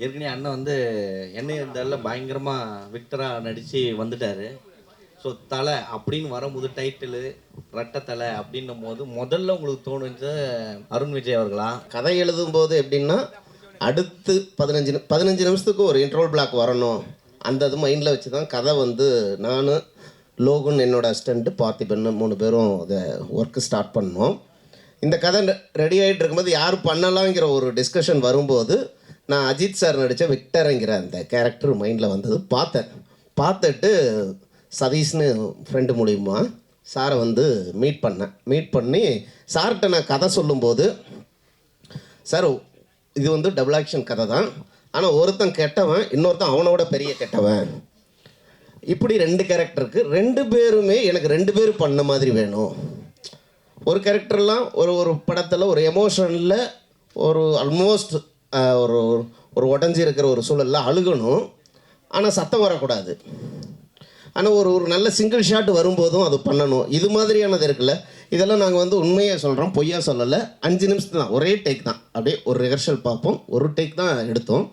ஏற்கனவே அண்ணன் வந்து என்னையும் இருந்தால பயங்கரமாக விக்டராக நடித்து வந்துட்டார். ஸோ தலை அப்படின்னு வரும்போது டைட்டிலு ரெட்டை தலை அப்படின்னும் போது முதல்ல உங்களுக்கு தோணுச்சு அருண் விஜய் அவர்களா? கதை எழுதும்போது எப்படின்னா, அடுத்து 15 நிமிஷத்துக்கு ஒரு இன்ட்ரோல் பிளாக் வரணும். அந்த இது மைண்டில் வச்சு தான் கதை வந்து நான், லோகுன் என்னோட அசிஸ்டண்ட்டு, பார்த்திபன் 3 பேரும் அதை ஒர்க்கு ஸ்டார்ட் பண்ணோம். இந்த கதை ரெடி ஆகிட்டு இருக்கும்போது யார் பண்ணலாங்கிற ஒரு டிஸ்கஷன் வரும்போது நான் அஜித் சார் நடித்த விக்டருங்கிற அந்த கேரக்டர் மைண்டில் வந்தது. பார்த்துட்டு சதீஷ்னு ஃப்ரெண்டு மூலிமா சாரை வந்து மீட் பண்ணி சார்கிட்ட நான் கதை சொல்லும்போது, சார் இது வந்து டபுள் ஆக்ஷன் கதை தான், ஆனால் ஒருத்தன் கெட்டவன், இன்னொருத்தன் அவனோட பெரிய கெட்டவன், இப்படி 2 கேரக்டருக்கு 2 பேருமே எனக்கு 2 பேர் பண்ண மாதிரி வேணும். ஒரு கேரக்டர்லாம் ஒரு படத்தில் ஒரு எமோஷனில் ஒரு ஆல்மோஸ்ட் ஒரு உடஞ்சி இருக்கிற ஒரு சூழலில் அழுகணும், ஆனால் சத்தம் வரக்கூடாது. ஆனால் ஒரு நல்ல சிங்கிள் ஷாட் வரும்போதும் அது பண்ணணும். இது மாதிரியானது இருக்குல்ல, இதெல்லாம் நாங்கள் வந்து உண்மையாக சொல்கிறோம், பொய்யா சொல்லலை. 5 நிமிஷம் தான், ஒரே டேக் தான், அப்படியே ஒரு ரிஹர்சல் பார்ப்போம், ஒரு டேக் தான் எடுத்தோம்.